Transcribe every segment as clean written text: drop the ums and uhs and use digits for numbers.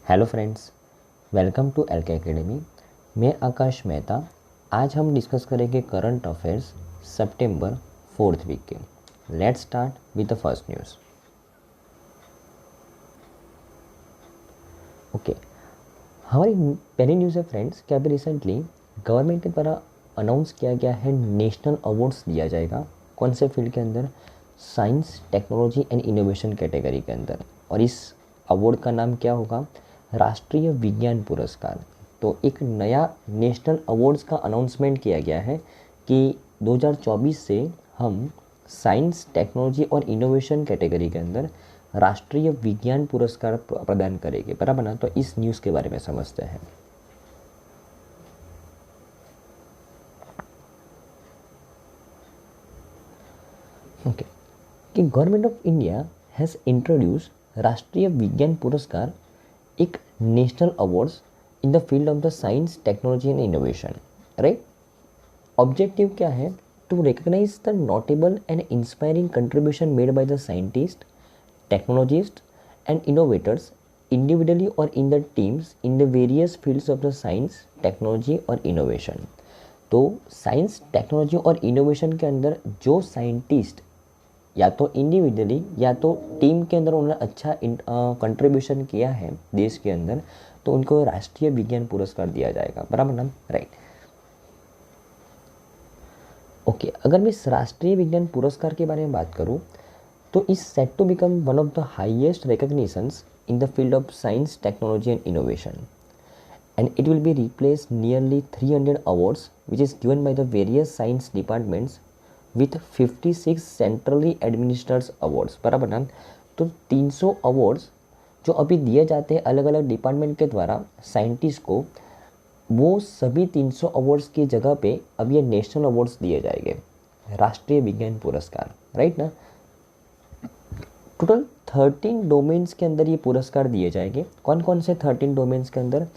Hello friends, welcome to LK academy. मैं आकाश मेहता। आज हम डिस्कस करेंगे करंट अफेयर्स सितंबर 4th वीक के। Let's start with the first news. Okay, हमारी पहली न्यूज़ है फ्रेंड्स कि अभी रिसेंटली गवर्नमेंट के द्वारा अनाउंस किया गया है नेशनल अवार्ड्स दिया जाएगा। कौन से फील्ड के अंदर? Science, technology and innovation category के अंदर। और इस अवार्ड का नाम क्या होगा? राष्ट्रीय विज्ञान पुरस्कार। तो एक नया नेशनल अवार्ड्स का अनाउंसमेंट किया गया है कि 2024 से हम साइंस, टेक्नोलॉजी और इनोवेशन कैटेगरी के अंदर राष्ट्रीय विज्ञान पुरस्कार प्रदान करेंगे, बराबर ना। तो इस न्यूज़ के बारे में समझते हैं। ओके, कि government of India has introduced Rashtriya Vigyan Puraskar, एक national awards in the field of the science, technology and innovation, right. Objective क्या है? To recognize the notable and inspiring contribution made by the scientist, technologists and innovators individually or in the teams in the various fields of the science, technology और innovation। तो science, technology और innovation के अंदर जो scientist या तो individually या तो टीम के अंदर उन्होंने अच्छा कंट्रीब्यूशन किया है देश के अंदर, तो उनको राष्ट्रीय विज्ञान पुरस्कार दिया जाएगा, बराबर ना, राइट। ओके, अगर मैं इस राष्ट्रीय विज्ञान पुरस्कार के बारे में बात करूँ तो is set to become one of the highest recognitions in the field of science, technology and innovation, and it will be replaced nearly 300 awards which is given by the various science departments with 56 centrally administered awards, बराबर ना। तो 300 awards जो अभी दिए जाते हैं अलग अलग डिपार्टमेंट के द्वारा साइंटिस्ट को, वो सभी 300 अवार्ड्स की जगह पे अब ये नेशनल अवार्ड्स दिए जाएंगे, राष्ट्रीय विज्ञान पुरस्कार, राइट ना। टोटल 13 डोमेन्स के अंदर ये पुरस्कार दिए जाएंगे। कौन कौन से 13 डोमेन्स के अंदर?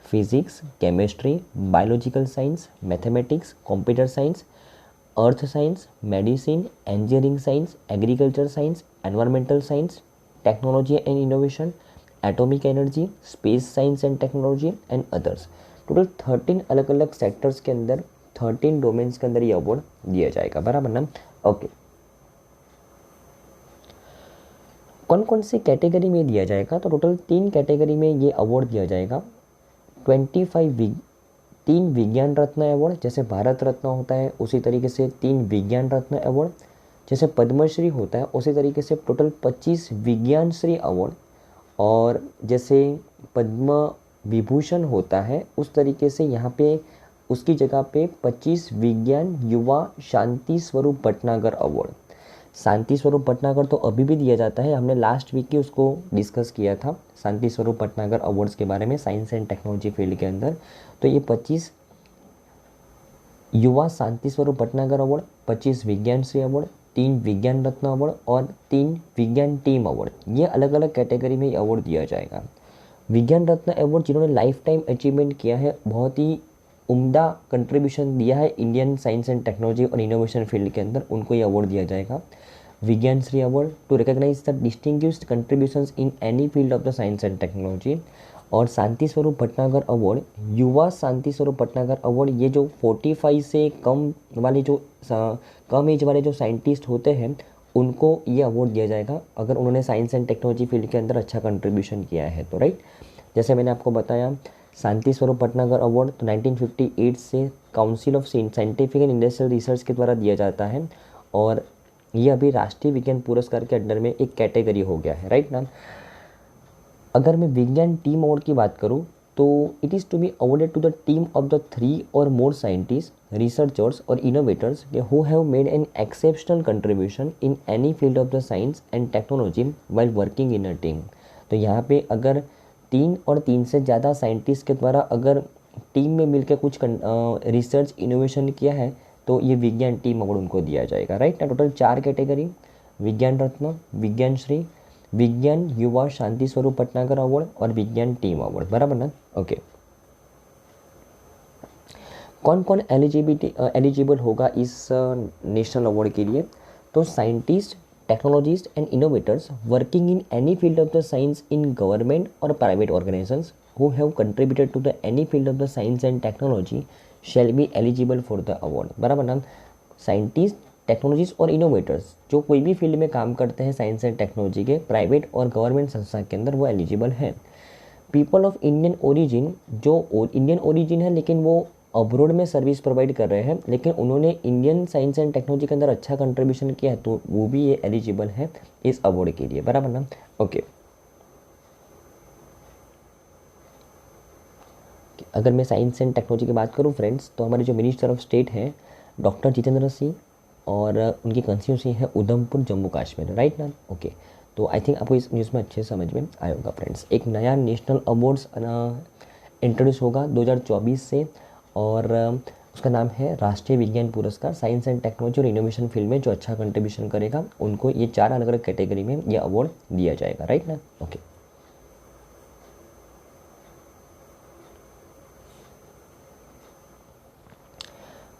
Physics, chemistry, biological science, mathematics, computer science, earth science, medicine, engineering science, agriculture science, environmental science, technology and innovation, atomic energy, space science and technology and others. Total 13 अलग अलग सेक्टर्स के अंदर 13 डोमेन्स के अंदर ये award दिया जाएगा, बराबर ना। ओके, कौन कौन सी कैटेगरी में दिया जाएगा? तो टोटल 3 कैटेगरी में ये अवार्ड दिया जाएगा। 3 विज्ञान रत्न अवार्ड, जैसे भारत रत्न होता है उसी तरीके से 3 विज्ञान रत्न अवार्ड, जैसे पद्मश्री होता है उसी तरीके से टोटल 25 विज्ञान श्री अवार्ड, और जैसे पद्म विभूषण होता है उस तरीके से यहाँ पे उसकी जगह पे 25 विज्ञान युवा शांति स्वरूप भटनागर अवार्ड। शांति स्वरूप भटनागर तो अभी भी दिया जाता है, हमने लास्ट वीक ही उसको डिस्कस किया था शांति स्वरूप भटनागर अवार्ड्स के बारे में साइंस एंड टेक्नोलॉजी फील्ड के अंदर। तो ये 25 युवा शांति स्वरूप भटनागर अवार्ड, 25 विज्ञान श्री अवार्ड, 3 विज्ञान रत्न अवार्ड और 3 विज्ञान टीम अवार्ड, ये अलग अलग कैटेगरी में ये अवार्ड दिया जाएगा। विज्ञान रत्न अवार्ड जिन्होंने लाइफ टाइम अचीवमेंट किया है, बहुत ही उम्दा कंट्रीब्यूशन दिया है इंडियन साइंस एंड टेक्नोलॉजी और इनोवेशन फील्ड के अंदर, उनको ये अवार्ड दिया जाएगा। Vigyan Shri award to recognise the distinguished contributions in any field of the science and technology. और शांति स्वरूप भटनागर अवार्ड, युवा शांति स्वरूप भटनागर अवार्ड, ये जो 45 से कम वाले जो कम एज वाले जो साइंटिस्ट होते हैं उनको ये अवार्ड दिया जाएगा अगर उन्होंने साइंस एंड टेक्नोलॉजी फील्ड के अंदर अच्छा कंट्रीब्यूशन किया है तो, राइट। जैसे मैंने आपको बताया शांति स्वरूप भटनागर अवार्ड तो 1958 से council of scientific and industrial research के द्वारा दिया जाता है, और ये अभी राष्ट्रीय विज्ञान पुरस्कार के अंडर में एक कैटेगरी हो गया है, राइट ना। अगर मैं विज्ञान टीम अवार्ड की बात करूँ तो it is to be awarded to the team of the 3 or more scientist, researchers और innovators who have made an exceptional contribution in any field of the science and technology while working in a team. तो यहाँ पे अगर 3 और 3 से ज़्यादा scientist के द्वारा अगर टीम में मिलकर कुछ रिसर्च इनोवेशन किया है तो ये विज्ञान टीम अवार्ड उनको दिया जाएगा, राइट ना। टोटल 4 कैटेगरी, विज्ञान रत्न, विज्ञान श्री, विज्ञान युवा शांति स्वरूप भटनागर अवार्ड और विज्ञान टीम अवार्ड, बराबर ना। ओके, कौन कौन एलिजिबल होगा इस नेशनल अवार्ड के लिए? तो scientist, technologists and innovators working in any field of the science in government or private organizations who have contributed to the any field of the science and technology shall be eligible for the award। बराबर ना, scientist, technologist और innovators जो कोई भी field में काम करते हैं साइंस एंड टेक्नोलॉजी के, प्राइवेट और गवर्नमेंट संस्था के अंदर, वो एलिजिबल हैं। पीपल ऑफ इंडियन ओरिजिन, जो इंडियन ओरिजिन है लेकिन वो अब्रोड में सर्विस प्रोवाइड कर रहे हैं, लेकिन उन्होंने इंडियन साइंस एंड टेक्नोलॉजी के अंदर अच्छा कंट्रीब्यूशन किया है, तो वो भी ये एलिजिबल है इस अवार्ड के लिए। बराबर ना, ओके। अगर मैं साइंस एंड टेक्नोलॉजी की बात करूं फ्रेंड्स, तो हमारे जो मिनिस्टर ऑफ स्टेट हैं डॉक्टर जितेंद्र सिंह, और उनकी कंस्टिट्यूंसी है उधमपुर, जम्मू कश्मीर, राइट ना, ओके। तो आई थिंक आपको इस न्यूज़ में अच्छे समझ में आया होगा फ्रेंड्स। एक नया नेशनल अवार्ड्स इंट्रोड्यूस होगा 2024 से, और उसका नाम है राष्ट्रीय विज्ञान पुरस्कार। साइंस एंड टेक्नोलॉजी और इनोवेशन फील्ड में जो अच्छा कंट्रीब्यूशन करेगा उनको ये 4 अलग अलग कैटेगरी में ये अवार्ड दिया जाएगा, राइट ना, ओके।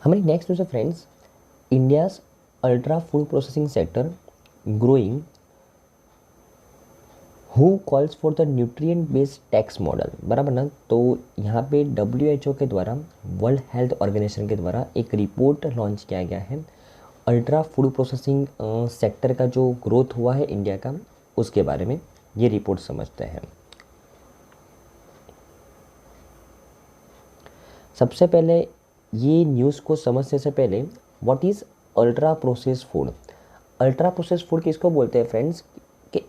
हमारी नेक्स्ट न्यूज़ है friends, India's ultra food processing sector growing, who calls for the nutrient based tax model. बराबर ना, तो यहाँ पे WHO के द्वारा, वर्ल्ड हेल्थ ऑर्गेनाइजेशन के द्वारा एक रिपोर्ट लॉन्च किया गया है। अल्ट्रा फूड प्रोसेसिंग सेक्टर का जो ग्रोथ हुआ है इंडिया का, उसके बारे में ये रिपोर्ट समझते हैं। सबसे पहले ये न्यूज़ को समझने से पहले, what is ultra process food. Ultra process food किसको बोलते हैं फ्रेंड्स, कि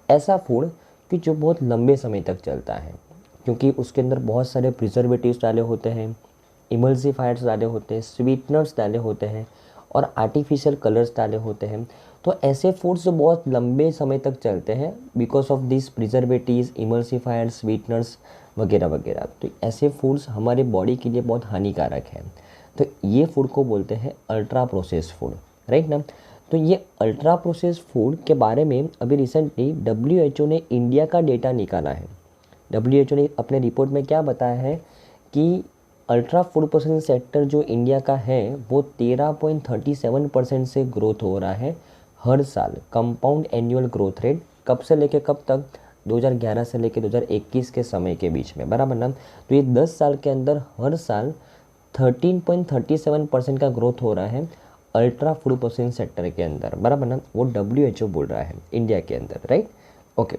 ऐसा फूड कि जो बहुत लंबे समय तक चलता है, क्योंकि उसके अंदर बहुत सारे प्रिजर्वेटिव्स डाले होते हैं, इमल्सिफायर्स डाले होते हैं, स्वीटनर्स डाले होते हैं और आर्टिफिशियल कलर्स डाले होते हैं। तो ऐसे फूड्स जो बहुत लंबे समय तक चलते हैं because of this preservatives, emulsifiers, sweeteners वगैरह वगैरह, तो ऐसे फूड्स हमारे बॉडी के लिए बहुत हानिकारक हैं। तो ये फूड को बोलते हैं अल्ट्रा प्रोसेस फूड, राइट ना। तो ये अल्ट्रा प्रोसेस फूड के बारे में अभी रिसेंटली WHO ने इंडिया का डेटा निकाला है। WHO ने अपने रिपोर्ट में क्या बताया है कि अल्ट्रा फूड प्रोसेसिंग सेक्टर जो इंडिया का है वो 13.37% से ग्रोथ हो रहा है हर साल, कंपाउंड एनुअल ग्रोथ रेट। कब से लेके कब तक, 2011 से लेके 2021 के समय के बीच में, बराबर ना। तो ये 10 साल के अंदर हर साल 13.37% का ग्रोथ हो रहा है अल्ट्रा फूड प्रोसेसिंग सेक्टर के अंदर, बराबर ना। वो WHO बोल रहा है इंडिया के अंदर, right, okay.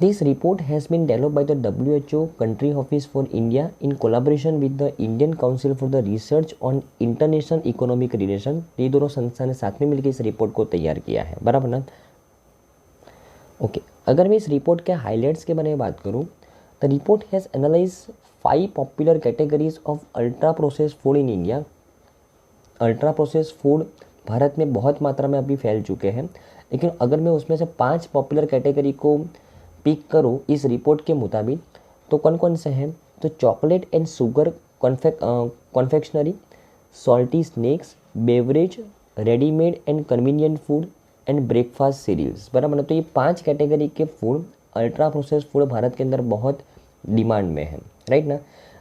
This report has been developed by the WHO country office for India in collaboration with the Indian council for the research on international economic relation. ये दोनों संस्था ने साथ में मिलकर इस रिपोर्ट को तैयार किया है, बराबर ना, ओके। अगर मैं इस रिपोर्ट के हाईलाइट्स के बारे में बात करूँ, the report has analyse 5 popular categories of ultra process food in India. Ultra process food Bharat में बहुत मात्रा में अभी फैल चुके हैं, लेकिन अगर मैं उसमें से 5 पॉपुलर कैटेगरी को पिक करूँ इस रिपोर्ट के मुताबिक, तो कौन कौन से हैं, तो chocolate and sugar confectionery, salty snacks, beverage, readymade and convenient food and breakfast cereals, बराबर ना। तो ये 5 कैटेगरी के food, ultra process food Bharat के अंदर बहुत डिमांड में है, राइट ना।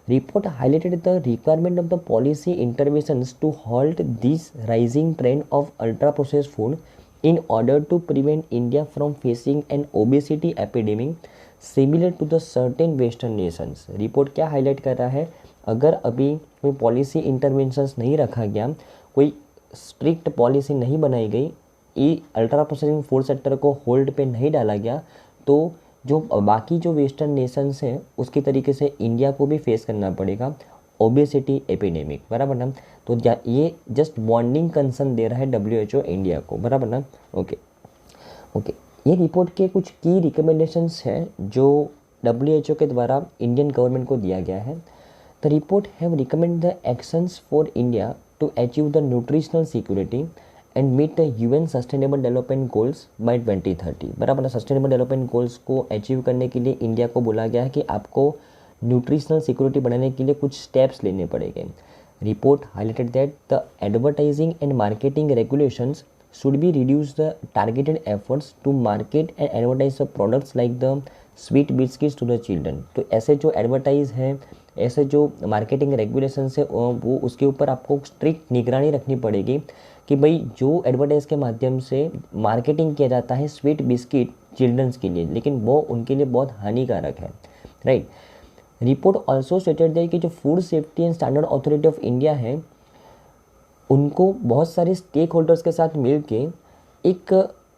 Report highlighted the requirement of the policy interventions to halt this rising trend of ultra process food in order to prevent India from facing an obesity epidemic similar to the certain western nations। Report क्या highlight कर रहा है, अगर अभी कोई policy interventions नहीं रखा गया, कोई स्ट्रिक्ट पॉलिसी नहीं बनाई गई, ये अल्ट्रा प्रोसेसिंग फूड सेक्टर को होल्ड पे नहीं डाला गया, तो जो बाकी जो वेस्टर्न नेशंस हैं उसकी तरीके से इंडिया को भी फेस करना पड़ेगा ओबेसिटी एपिडेमिक, बराबर ना। तो ये जस्ट वार्निंग कंसर्न दे रहा है WHO इंडिया को, बराबर ना, ओके ओके। ये रिपोर्ट के कुछ की रिकमेंडेशंस हैं जो WHO के द्वारा इंडियन गवर्नमेंट को दिया गया है। The report have recommend the actions for India to achieve the nutritional security and meet the UN sustainable development goals by 2030, बराबर ना। सस्टेनेबल डेवलपमेंट गोल्स को अचीव करने के लिए इंडिया को बोला गया है कि आपको न्यूट्रिशनल सिक्योरिटी बढ़ाने के लिए कुछ स्टेप्स लेने पड़ेंगे। Report highlighted that the advertising and marketing regulations should be reduce the targeted efforts to market and advertise the products like the sweet biscuits to the children. तो ऐसे जो एडवर्टाइज हैं, ऐसे जो मार्केटिंग रेगुलेशंस है, वो उसके ऊपर आपको स्ट्रिक्ट निगरानी रखनी पड़ेगी कि भाई जो एडवर्टाइज के माध्यम से मार्केटिंग किया जाता है स्वीट बिस्किट चिल्ड्रंस के लिए, लेकिन वो उनके लिए बहुत हानिकारक है, राइट। रिपोर्ट ऑल्सो स्टेटेड है कि जो food safety and standard authority of India है, उनको बहुत सारे स्टेक होल्डर्स के साथ मिल के एक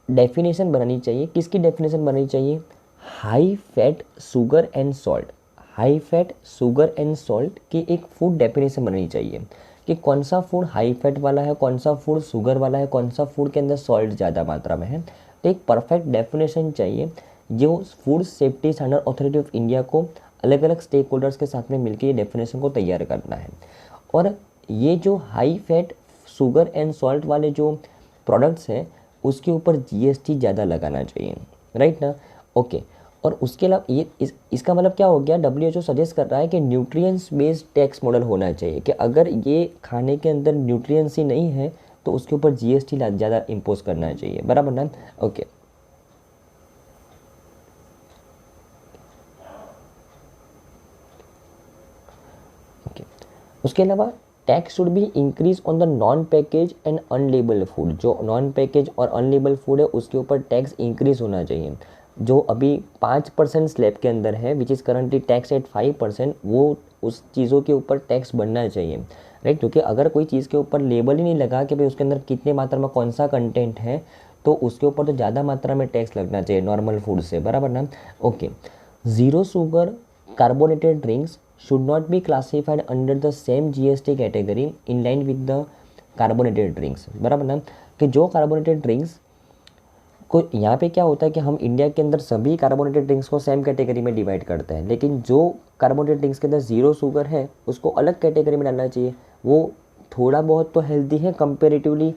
डेफिनेशन बनानी चाहिए। किसकी डेफिनेशन बनानी चाहिए? High fat sugar and salt, high fat sugar and salt की एक फूड डेफिनेशन बनानी चाहिए कि कौन सा फूड हाई फैट वाला है, कौन सा फूड शुगर वाला है, कौन सा फूड के अंदर सॉल्ट ज़्यादा मात्रा में है। तो एक परफेक्ट डेफिनेशन चाहिए जो food safety standard authority of India को अलग अलग स्टेक होल्डर्स के साथ में मिलकर ये डेफिनेशन को तैयार करना है। और ये जो high fat sugar and salt वाले जो प्रोडक्ट्स हैं उसके ऊपर जीएसटी ज़्यादा लगाना चाहिए, राइट ना। ओके, और उसके अलावा ये इसका मतलब क्या हो गया, डब्ल्यूएचओ सजेस्ट कर रहा है कि न्यूट्रिएंट्स बेस्ड टैक्स मॉडल होना चाहिए कि अगर ये खाने के अंदर न्यूट्रिएंट्स ही नहीं है तो उसके ऊपर जीएसटी ज़्यादा इम्पोज करना चाहिए, बराबर ना। ओके, उसके अलावा tax should be increase on the non package and unlabel food. जो नॉन पैकेज और अनलेबल फूड है उसके ऊपर टैक्स इंक्रीज होना चाहिए। जो अभी 5% स्लैब के अंदर है which is currently tax at 5%, वो उस चीज़ों के ऊपर टैक्स बढ़ना चाहिए, राइट। क्योंकि अगर कोई चीज़ के ऊपर लेबल ही नहीं लगा कि भाई उसके अंदर कितने मात्रा में कौन सा कंटेंट है, तो उसके ऊपर तो ज़्यादा मात्रा में टैक्स लगना चाहिए नॉर्मल फूड से, बराबर ना। Okay, zero sugar carbonated drinks should not be classified under the same GST category in line with the carbonated drinks, बराबर ना। कि जो कार्बोनेटेड ड्रिंक्स को यहाँ पे क्या होता है कि हम इंडिया के अंदर सभी कार्बोनेटेड ड्रिंक्स को सेम कैटेगरी में डिवाइड करते हैं, लेकिन जो कार्बोनेटेड ड्रिंक्स के अंदर ज़ीरो शुगर है उसको अलग कैटेगरी में डालना चाहिए। वो थोड़ा बहुत तो हेल्दी है कंपेरेटिवली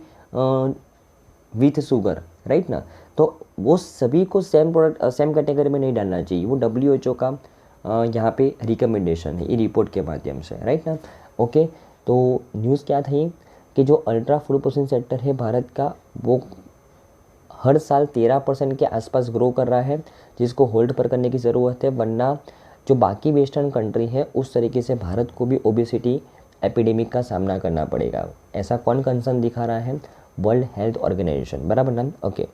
विथ शुगर, राइट ना। तो वो सभी को सेम प्रोडक्ट सेम कैटेगरी में नहीं डालना चाहिए। वो डब्ल्यूएचओ का यहाँ पे रिकमेंडेशन है ये रिपोर्ट के माध्यम से, राइट ना। ओके, तो न्यूज़ क्या थी कि जो अल्ट्रा फूड प्रोसेसिंग सेक्टर है भारत का, वो हर साल 13% के आसपास ग्रो कर रहा है, जिसको होल्ड पर करने की ज़रूरत है, वरना जो बाकी वेस्टर्न कंट्री है उस तरीके से भारत को भी ओबेसिटी एपिडेमिक का सामना करना पड़ेगा। ऐसा कौन कंसर्न दिखा रहा है? वर्ल्ड हेल्थ ऑर्गेनाइजेशन, बराबर ना। ओके,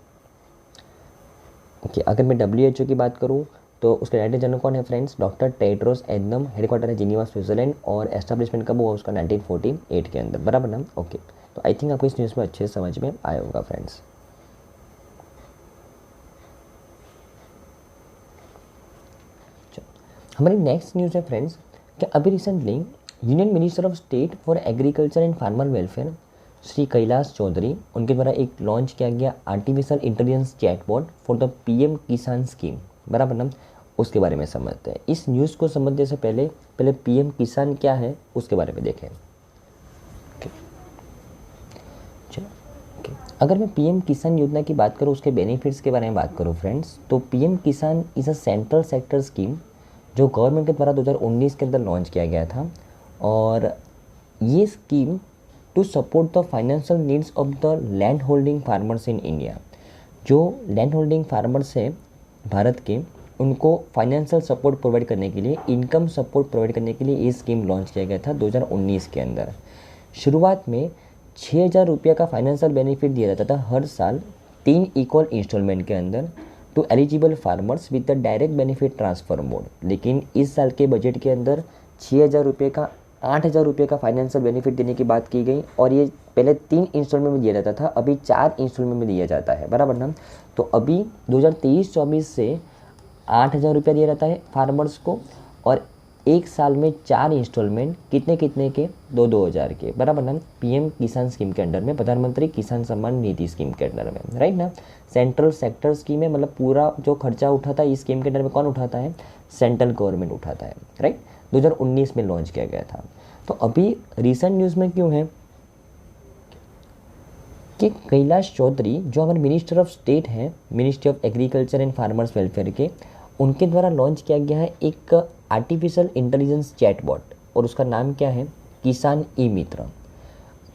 अगर मैं डब्ल्यूएचओ की बात करूँ तो उसके डायरेक्टर जनरल कौन है friends? Doctor Tedros Adhanom, headquarter है जिनीवा स्विट्जरलैंड, और एस्टेब्लिशमेंट कब हुआ उसका? 1948 के अंदर, बराबर ना। ओके, तो आई थिंक आपको इस न्यूज़ में अच्छे से समझ में आया होगा फ्रेंड्स। हमारी नेक्स्ट न्यूज़ है फ्रेंड्स कि अभी recently union minister of state for agriculture and farmer welfare Shri Kailash Choudhary, उनके द्वारा एक लॉन्च किया गया artificial intelligence chatbot for the PM Kisan scheme, बराबर ना। उसके बारे में समझते हैं। इस न्यूज़ को समझने से पहले पीएम किसान क्या है उसके बारे में देखें। अगर मैं पीएम किसान योजना की बात करूँ, उसके बेनिफिट्स के बारे में बात करूँ फ्रेंड्स, तो पीएम किसान is a central sector scheme जो गवर्नमेंट के द्वारा 2019 के अंदर लॉन्च किया गया था। और ये scheme to support the financial needs of the land holding farmers in India. जो लैंड होल्डिंग फार्मर्स हैं भारत के, उनको फाइनेंशियल सपोर्ट प्रोवाइड करने के लिए, इनकम सपोर्ट प्रोवाइड करने के लिए ये स्कीम लॉन्च किया गया था 2019 के अंदर। शुरुआत में 6,000 रुपये का फाइनेंशियल बेनिफिट दिया जाता था हर साल 3 इक्वल इंस्टॉलमेंट के अंदर to eligible farmers with the direct benefit transfer mode. लेकिन इस साल के बजट के अंदर 6,000 रुपये का 8,000 रुपये का फाइनेंशियल बेनिफिट देने की बात की गई, और ये पहले 3 इंस्टॉलमेंट में दिया जाता था, अभी 4 इंस्टॉलमेंट में दिया जाता है, बराबर ना। तो अभी 2023-24 से 8,000 रुपया दिया जाता है फार्मर्स को, और एक साल में 4 इंस्टॉलमेंट कितने कितने के? 2-2 हज़ार के, बराबर ना। पीएम किसान स्कीम के अंडर में, प्रधानमंत्री किसान सम्मान निधि स्कीम के अंडर में, राइट ना। सेंट्रल सेक्टर स्कीम है, मतलब पूरा जो खर्चा उठाता है इस स्कीम के अंडर में कौन उठाता है? सेंट्रल गवर्नमेंट उठाता है, राइट। 2019 में लॉन्च किया गया था। तो अभी रिसेंट न्यूज़ में क्यों है कि कैलाश चौधरी जो हमारे मिनिस्टर ऑफ स्टेट हैं, ministry of agriculture and farmers welfare के, उनके द्वारा लॉन्च किया गया है एक आर्टिफिशियल इंटेलिजेंस चैटबॉट, और उसका नाम क्या है? किसान ई मित्र।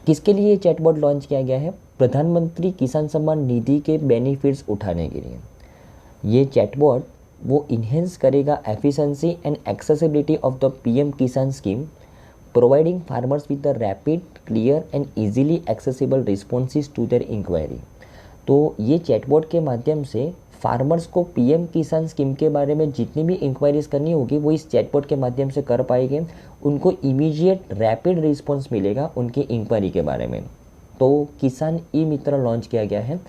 किसके लिए ये चैटबॉट लॉन्च किया गया है? प्रधानमंत्री किसान सम्मान निधि के बेनिफिट्स उठाने के लिए। ये चैटबॉट वो इन्हेंस करेगा efficiency and accessibility of the PM Kisan scheme providing farmers with the rapid, clear and easily accessible responses to their inquiry. तो ये चैटबॉट के माध्यम से फार्मर्स को पीएम किसान स्कीम के बारे में जितनी भी इंक्वायरीज करनी होगी वो इस चैटबॉट के माध्यम से कर पाएंगे। उनको इमीडिएट रैपिड रिस्पॉन्स मिलेगा उनकी इंक्वायरी के बारे में। तो किसान ई मित्र लॉन्च किया गया है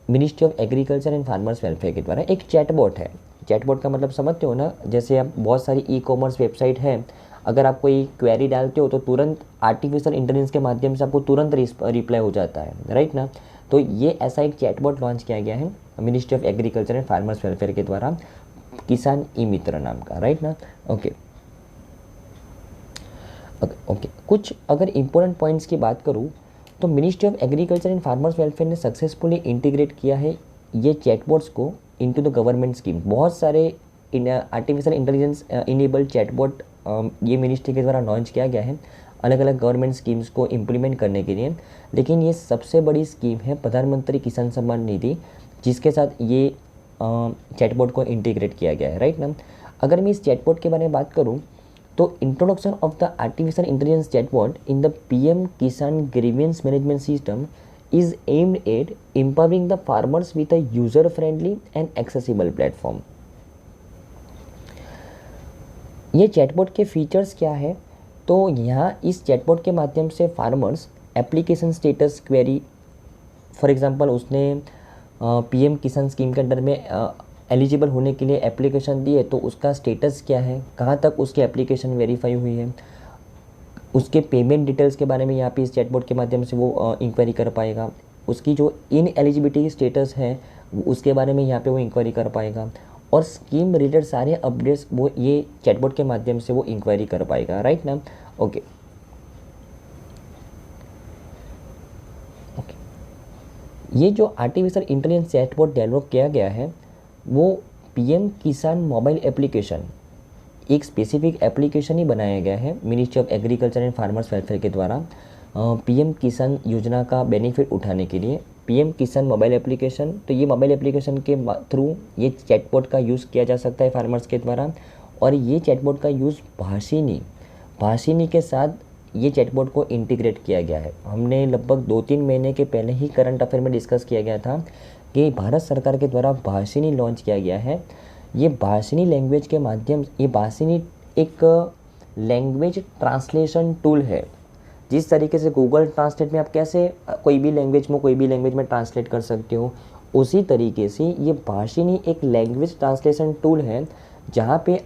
ministry of agriculture and farmers welfare के द्वारा। एक चैटबॉट है। चैटबॉट का मतलब समझते हो ना, जैसे आप बहुत सारी ई कॉमर्स वेबसाइट है, अगर आप कोई क्वेरी डालते हो तो तुरंत आर्टिफिशियल इंटेलिजेंस के माध्यम से आपको तुरंत रिप्लाई हो जाता है, राइट ना। तो ये ऐसा एक चैटबॉट लॉन्च किया गया है ministry of agriculture and farmers welfare के द्वारा, किसान ई मित्र नाम का, राइट ना। ओके, कुछ अगर इम्पोर्टेंट पॉइंट्स की बात करूँ तो ministry of agriculture and farmers welfare ने सक्सेसफुली इंटीग्रेट किया है ये चैटबॉट्स को इनटू द गवर्नमेंट स्कीम। बहुत सारे आर्टिफिशियल इंटेलिजेंस इनेबल्ड चैटबॉट ये मिनिस्ट्री के द्वारा लॉन्च किया गया है अलग अलग गवर्नमेंट स्कीम्स को इम्प्लीमेंट करने के लिए। लेकिन ये सबसे बड़ी स्कीम है प्रधानमंत्री किसान सम्मान निधि, जिसके साथ ये चैटबॉट को इंटीग्रेट किया गया है, राइट ना। अगर मैं इस चैटबॉट के बारे में बात करूँ तो introduction of the artificial intelligence chatbot in the PM Kisan grievance management system is aimed at empowering the farmers with a user-friendly and accessible platform। ये चैटबॉट के फीचर्स क्या है? तो यहाँ इस चैटबॉट के माध्यम से farmers application status query, for example उसने पीएम किसान स्कीम के अंडर में एलिजिबल होने के लिए एप्लीकेशन दी है तो उसका स्टेटस क्या है, कहाँ तक उसकी एप्लीकेशन वेरीफाई हुई है, उसके पेमेंट डिटेल्स के बारे में यहाँ पे इस चैटबॉट के माध्यम से वो इंक्वायरी कर पाएगा। उसकी जो इन एलिजिबिलिटी स्टेटस है उसके बारे में यहाँ पे वो इंक्वायरी कर पाएगा और स्कीम रिलेटेड सारे अपडेट्स वो ये चैटबॉट के माध्यम से वो इंक्वायरी कर पाएगा, राइट ना। ओके, ये जो आर्टिफिशियल इंटेलिजेंस चैटबॉट डेवलप किया गया है वो पीएम किसान मोबाइल एप्लीकेशन, एक स्पेसिफिक एप्लीकेशन ही बनाया गया है ministry of agriculture and farmers welfare के द्वारा पीएम किसान योजना का बेनिफिट उठाने के लिए। पीएम किसान मोबाइल एप्लीकेशन, तो ये मोबाइल एप्लीकेशन के थ्रू ये चैटबॉट का यूज़ किया जा सकता है फार्मर्स के द्वारा। और ये चैटबॉट का यूज़ भाषिनी के साथ ये चैटबॉट को इंटीग्रेट किया गया है। हमने लगभग 2-3 महीने के पहले ही करंट अफेयर में डिस्कस किया गया था कि भारत सरकार के द्वारा भाषिनी लॉन्च किया गया है। ये भाषिनी लैंग्वेज के माध्यम, ये भाषिनी एक लैंग्वेज ट्रांसलेशन टूल है। जिस तरीके से गूगल ट्रांसलेट में आप कैसे कोई भी लैंग्वेज में ट्रांसलेट कर सकते हो, उसी तरीके से ये भाषिनी एक लैंग्वेज ट्रांसलेशन टूल है जहाँ पे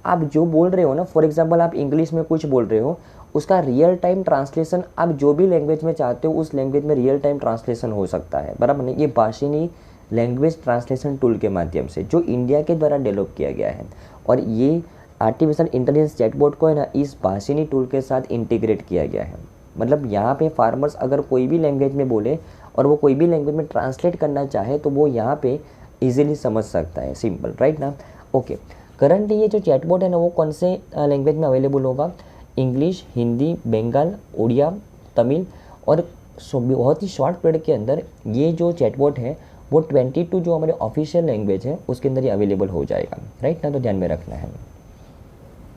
आप जो बोल रहे हो ना, फॉर एग्जांपल आप इंग्लिश में कुछ बोल रहे हो, उसका रियल टाइम ट्रांसलेशन आप जो भी लैंग्वेज में चाहते हो उस लैंग्वेज में रियल टाइम ट्रांसलेशन हो सकता है, बराबर नहीं। ये भाषिनी लैंग्वेज ट्रांसलेशन टूल के माध्यम से जो इंडिया के द्वारा डेवलप किया गया है और ये आर्टिफिशियल इंटेलिजेंस चैटबॉट को है ना इस भाषिनी टूल के साथ इंटीग्रेट किया गया है। मतलब यहाँ पे फार्मर्स अगर कोई भी लैंग्वेज में बोले और वो कोई भी लैंग्वेज में ट्रांसलेट करना चाहे तो वो यहाँ पे इजीली समझ सकता है, सिंपल, राइट ना। ओके, करंटली ये जो चैटबॉट है ना वो कौन से लैंग्वेज में अवेलेबल होगा? इंग्लिश, हिंदी, बंगाल, उड़िया, तमिल और बहुत ही शॉर्ट पीरियड के अंदर ये जो चैटबॉट है वो 22 जो हमारे ऑफिशियल लैंग्वेज है उसके अंदर ही अवेलेबल हो जाएगा, राइट ना। तो ध्यान में रखना है।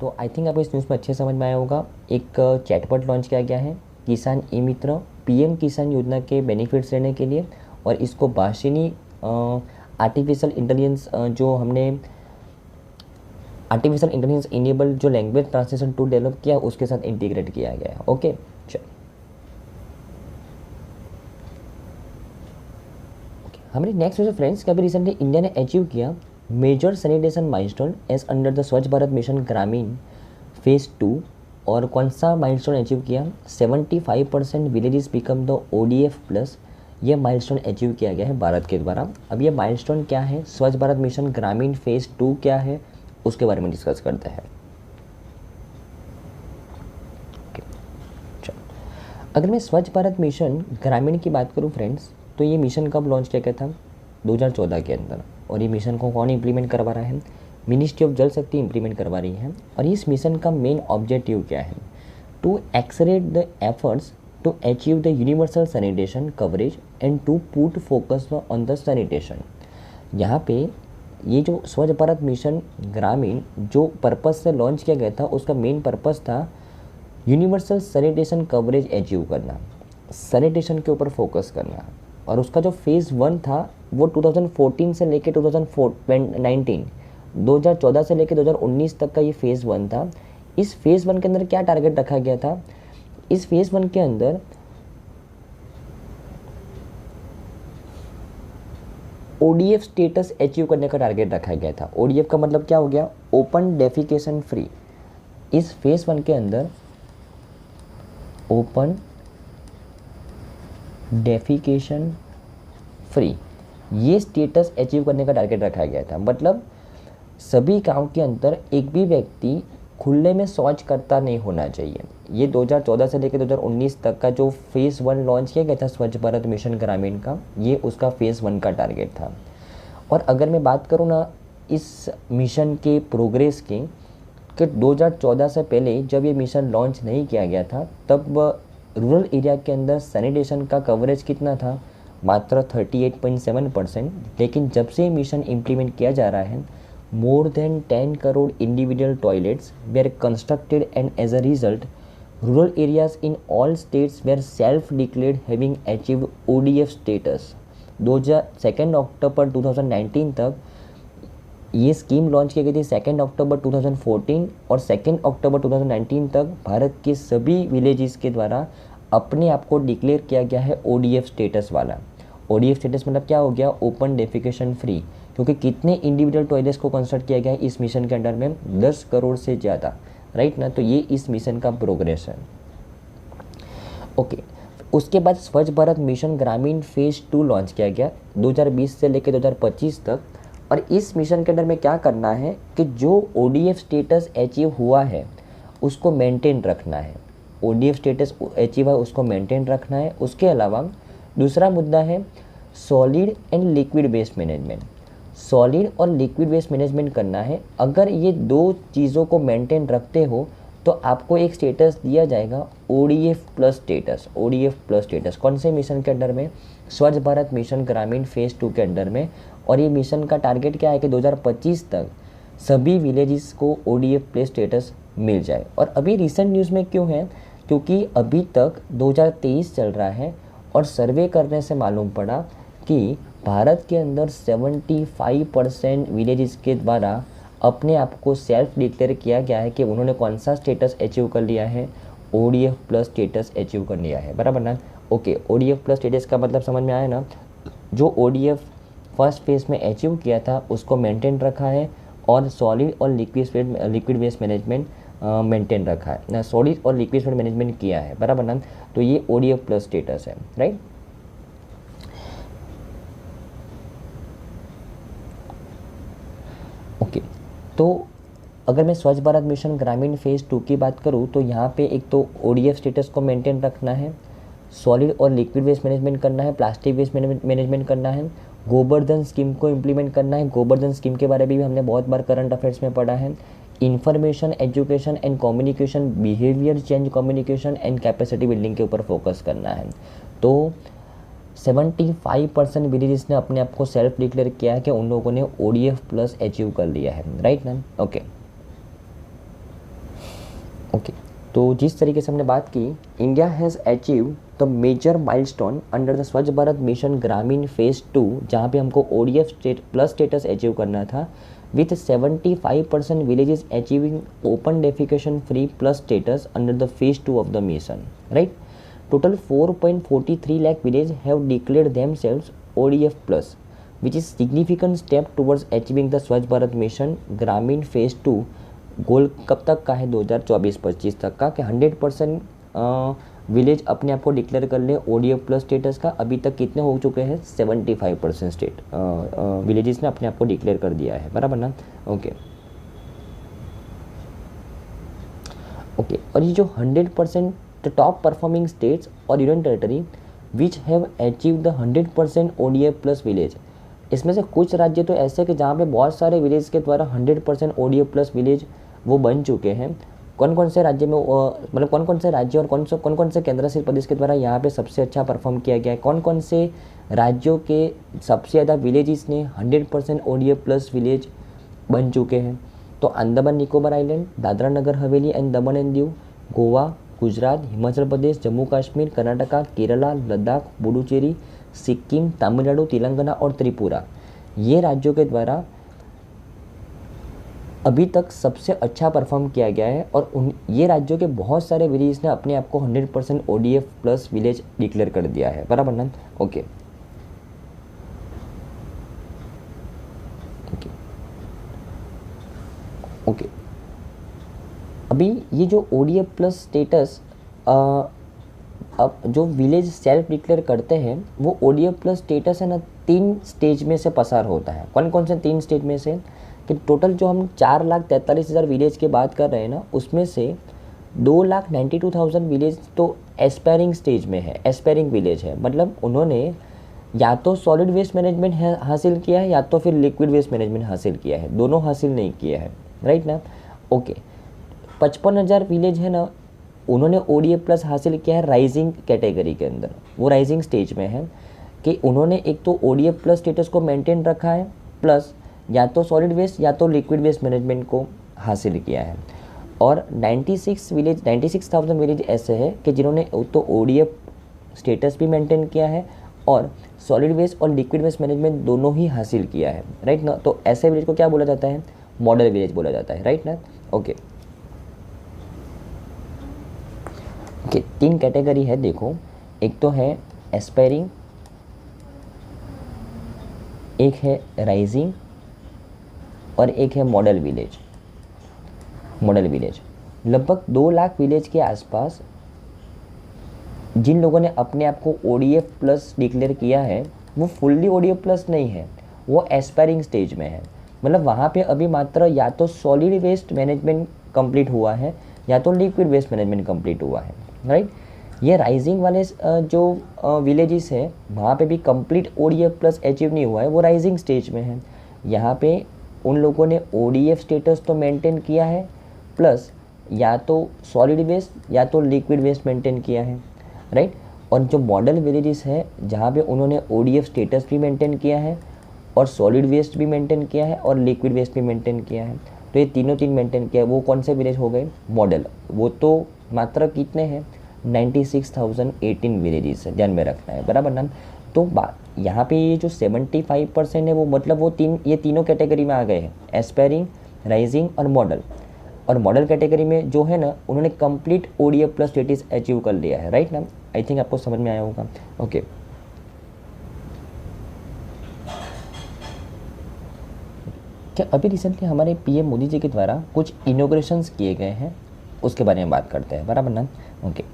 तो आई थिंक आपको इस न्यूज़ में अच्छे समझ में आया होगा। एक चैटबॉट लॉन्च किया गया है किसान ई मित्र पीएम किसान योजना के बेनिफिट्स लेने के लिए और इसको भाषिनी आर्टिफिशियल इंटेलिजेंस जो हमने आर्टिफिशियल इंटेलिजेंस इनेबल जो लैंग्वेज ट्रांसलेशन टूल डेवलप किया उसके साथ इंटीग्रेट किया गया है। ओके, चलो हमारे नेक्स्ट न्यूज़ फ्रेंड्स कि अभी रिसेंटली इंडिया ने अचीव किया major sanitation milestone as under the Swachh Bharat mission ग्रामीण फेज़ 2। और कौन सा माइलस्टोन अचीव किया? 75% विलेजेस बिकम द ODF+। ये माइलस्टोन अचीव किया गया है भारत के द्वारा। अब ये माइलस्टोन क्या है, स्वच्छ भारत मिशन ग्रामीण फेज़ 2 क्या है, उसके बारे में डिस्कस करते हैं। चलो, अगर मैं स्वच्छ भारत मिशन ग्रामीण की बात करूँ फ्रेंड्स तो ये मिशन कब लॉन्च किया गया था? 2014 के अंदर। और ये मिशन को कौन इम्प्लीमेंट करवा रहा है? मिनिस्ट्री ऑफ जल शक्ति इम्प्लीमेंट करवा रही है। और इस मिशन का मेन ऑब्जेक्टिव क्या है? To accelerate the efforts to achieve the universal sanitation coverage and to put focus on the sanitation. यहाँ पे ये जो स्वच्छ भारत मिशन ग्रामीण जो पर्पस से लॉन्च किया गया था उसका मेन पर्पस था यूनिवर्सल सैनिटेशन कवरेज अचीव करना, सैनिटेशन के ऊपर फोकस करना। और उसका जो फेज़ 1 था वो 2014 से लेके 2019 2014 से लेके 2019 तक का ये फेज़ 1 था। इस फेज़ 1 के अंदर क्या टारगेट रखा गया था? इस फेज़ 1 के अंदर ODF स्टेटस अचीव करने का टारगेट रखा गया था। ODF का मतलब क्या हो गया? Open defecation free. इस फेज़ 1 के अंदर ओपन डेफिकेशन फ्री ये स्टेटस अचीव करने का टारगेट रखा गया था। मतलब सभी गांव के अंदर एक भी व्यक्ति खुले में शौच करता नहीं होना चाहिए। ये 2014 से लेकर 2019 तक का जो फेज़ 1 लॉन्च किया गया था स्वच्छ भारत मिशन ग्रामीण का, ये उसका फेज़ 1 का टारगेट था। और अगर मैं बात करूँ ना इस मिशन के प्रोग्रेस की, कि 2014 से पहले जब ये मिशन लॉन्च नहीं किया गया था तब रूरल एरिया के अंदर सैनिटेशन का कवरेज कितना था? मात्र 38.7%। लेकिन जब से ये मिशन इम्प्लीमेंट किया जा रहा है, more than 10 crore individual toilets were constructed, and as a result rural areas in all states were self-declared having achieved ODF status। 2 अक्टूबर 2019 तक ये स्कीम लॉन्च की गई थी। 2 अक्टूबर 2014 और 2 अक्टूबर 2019 तक भारत के सभी विलेजेस के द्वारा अपने आप को डिक्लेयर किया गया है ODF स्टेटस वाला। ODF स्टेटस मतलब क्या हो गया? Open defecation free. क्योंकि कितने इंडिविजुअल टॉयलेट्स को कंस्ट्रक्ट किया गया है इस मिशन के अंडर में? 10 करोड़ से ज़्यादा, राइट ना। तो ये इस मिशन का प्रोग्रेस है। ओके, उसके बाद स्वच्छ भारत मिशन ग्रामीण फेज़ 2 लॉन्च किया गया 2020 से लेकर 2025 तक। और इस मिशन के अंदर में क्या करना है कि जो ODF स्टेटस अचीव हुआ है उसको मेंटेन रखना है। ODF स्टेटस अचीव है उसको मेंटेन रखना है। उसके अलावा दूसरा मुद्दा है solid and liquid waste management. Solid और लिक्विड वेस्ट मैनेजमेंट करना है। अगर ये दो चीज़ों को मेंटेन रखते हो तो आपको एक स्टेटस दिया जाएगा ODF plus status. ODF plus status कौन से मिशन के अंडर में? स्वच्छ भारत मिशन ग्रामीण फेज़ 2 के अंडर में। और ये मिशन का टारगेट क्या है कि 2025 तक सभी विलेजेस को ODF प्लस स्टेटस मिल जाए। और अभी रिसेंट न्यूज़ में क्यों है? क्योंकि अभी तक 2023 चल रहा है और सर्वे करने से मालूम पड़ा कि भारत के अंदर 75% विलेजेस के द्वारा अपने आप को सेल्फ डिक्लेयर किया गया है कि उन्होंने कौन सा स्टेटस अचीव कर लिया है? ODF प्लस स्टेटस अचीव कर लिया है, बराबर ना। ओके, ODF प्लस स्टेटस का मतलब समझ में आया ना। जो ODF फर्स्ट फेज़ में अचीव किया था उसको मेंटेन रखा है और सॉलिड और लिक्विड वेस्ट मैनेजमेंट मेंटेन रखा है ना। सॉलिड और लिक्विड वेस्ट मैनेजमेंट किया है, बराबर ना। तो ये ODF प्लस स्टेटस है, राइट। ओके, तो अगर मैं स्वच्छ भारत मिशन ग्रामीण फेज़ 2 की बात करूँ तो यहाँ पे एक तो ODF स्टेटस को मेंटेन रखना है, सॉलिड और लिक्विड वेस्ट मैनेजमेंट करना है, प्लास्टिक वेस्ट मैनेजमेंट करना है, गोबर्धन स्कीम को इम्प्लीमेंट करना है। गोबर्धन स्कीम के बारे में भी हमने बहुत बार करंट अफेयर्स में पढ़ा है। Information, education and communication, behaviour change communication and capacity building के ऊपर फोकस करना है। तो 75% विलेजेस ने अपने आप को सेल्फ डिक्लेयर किया है कि उन लोगों ने ODF प्लस अचीव कर लिया है, राइट ना। ओके, तो जिस तरीके से हमने बात की, India has achieve the major milestone under the Swachh Bharat mission ग्रामीण फेज़ 2, जहाँ पे हमको ODF प्लस स्टेटस अचीव करना था, with 75% villages achieving open defecation free plus status under the phase 2 of the mission, right. Total 4.43 lakh villages have declared themselves ODF plus, which is significant step towards achieving the स्वच्छ Bharat mission ग्रामीण phase 2 गोल। कब तक का है? 2024-25 तक का, कि 100% village अपने आप को डिक्लेयर कर ले ODF प्लस स्टेटस का। अभी तक कितने हो चुके हैं? 75% स्टेट विलेजेस ने अपने आप को डिक्लेयर कर दिया है, बराबर ना। ओके, और ये जो 100% the top performing states or union territory which have achieved the 100% ODF plus village, इसमें से कुछ राज्य तो ऐसे कि जहाँ पे बहुत सारे विलेज के द्वारा 100% ODF प्लस विलेज वो बन चुके हैं। कौन कौन से राज्य में मतलब कौन कौन से राज्य और कौन कौन से केंद्र शासित प्रदेश के द्वारा यहाँ पे सबसे अच्छा परफॉर्म किया गया है? कौन कौन से राज्यों के सबसे ज़्यादा विलेजेस ने 100% ODF प्लस विलेज बन चुके हैं? तो Andaman Nicobar island, Dadra Nagar Haveli and Daman and Diu, Goa, Gujarat, Himachal Pradesh, Jammu Kashmir, Karnataka, Kerala, Ladakh, Puducherry, Sikkim, Tamil Nadu, Telangana और त्रिपुरा, ये राज्यों के द्वारा अभी तक सबसे अच्छा परफॉर्म किया गया है। और ये राज्यों के बहुत सारे विलेज ने अपने आप को 100% ODF प्लस विलेज डिक्लेयर कर दिया है, बराबर ना। ओके ओके ओके अभी ये जो ODF प्लस स्टेटस अब जो विलेज सेल्फ डिक्लेयर करते हैं वो ODF प्लस स्टेटस है ना 3 स्टेज में से पसार होता है। कौन कौन से 3 स्टेज में से कि टोटल जो हम 4,43,000 विलेज की बात कर रहे हैं ना, उसमें से 2,92,000 विलेज तो एस्पायरिंग स्टेज में है, एस्पायरिंग विलेज है। मतलब उन्होंने या तो सॉलिड वेस्ट मैनेजमेंट हासिल किया है या तो फिर लिक्विड वेस्ट मैनेजमेंट हासिल किया है, दोनों हासिल नहीं किया है, राइट ना। ओके 55,000 विलेज है ना, उन्होंने ODF प्लस हासिल किया है राइजिंग कैटेगरी के अंदर, वो राइजिंग स्टेज में है कि उन्होंने एक तो ODF प्लस स्टेटस को मेंटेन रखा है, प्लस या तो सॉलिड वेस्ट या तो लिक्विड वेस्ट मैनेजमेंट को हासिल किया है। और 96,000 विलेज ऐसे हैं कि जिन्होंने तो ODF स्टेटस भी मेंटेन किया है और सॉलिड वेस्ट और लिक्विड वेस्ट मैनेजमेंट दोनों ही हासिल किया है, राइट ना। तो ऐसे विलेज को क्या बोला जाता है, मॉडल विलेज बोला जाता है, राइट ना। ओके ओके 3 कैटेगरी है देखो, एक तो है एस्पायरिंग, एक है राइजिंग और एक है मॉडल विलेज। मॉडल विलेज लगभग 2 लाख विलेज के आसपास जिन लोगों ने अपने आप को ODF प्लस डिक्लेयर किया है वो फुल्ली ODF प्लस नहीं है, वो एस्पायरिंग स्टेज में है। मतलब वहाँ पे अभी मात्र या तो सॉलिड वेस्ट मैनेजमेंट कंप्लीट हुआ है या तो लिक्विड वेस्ट मैनेजमेंट कंप्लीट हुआ है, राइट। ये राइजिंग वाले जो विलेजेस है वहाँ पे भी कंप्लीट ODF प्लस अचीव नहीं हुआ है, वो राइजिंग स्टेज में है। यहाँ पे उन लोगों ने ODF स्टेटस तो मेंटेन किया है, प्लस या तो सॉलिड वेस्ट या तो लिक्विड वेस्ट मेंटेन किया है, राइट। और जो मॉडल विलेजेस है जहाँ पे उन्होंने ODF स्टेटस भी मेंटेन किया है और सॉलिड वेस्ट भी मेंटेन किया है और लिक्विड वेस्ट भी मेंटेन किया है, तो ये तीन मेंटेन किया है, वो कौन से विलेज हो गए, मॉडल। वो तो मात्र कितने हैं, 96,018 विलेजेस है, ध्यान में रखना है, बराबर ना। तो यहाँ पे ये जो 75% है वो मतलब वो ये तीनों कैटेगरी में आ गए हैं, एस्पायरिंग, राइजिंग और मॉडल। और मॉडल कैटेगरी में जो है ना उन्होंने complete ODF plus status achieve कर लिया है, राइट ना। आई थिंक आपको समझ में आया होगा। ओके क्या अभी रिसेंटली हमारे PM मोदी जी के द्वारा कुछ इनोग्रेशंस किए गए हैं, उसके बारे में बात करते हैं, बराबर ना। ओके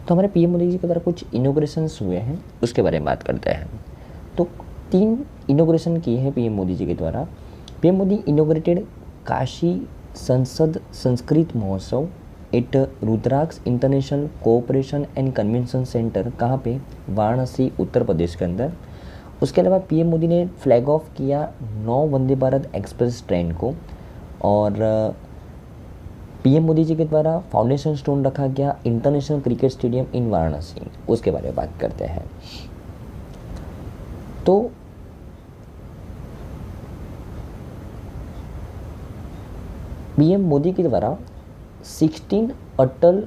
तो हमारे PM मोदी जी के द्वारा कुछ इनोग्रेशंस हुए हैं, उसके बारे में बात करते हैं। तो 3 इनोग्रेशन किए हैं PM मोदी जी के द्वारा। PM Modi inaugurated Kashi Sansad Sanskrit Mahotsav at Rudraksh international cooperation and convention centre, कहाँ पे, वाराणसी उत्तर प्रदेश के अंदर। उसके अलावा PM मोदी ने फ्लैग ऑफ किया 9 वंदे भारत एक्सप्रेस ट्रेन को। और PM मोदी जी के द्वारा फाउंडेशन स्टोन रखा गया इंटरनेशनल क्रिकेट स्टेडियम इन वाराणसी, उसके बारे में बात करते हैं। तो PM मोदी के द्वारा 16 अटल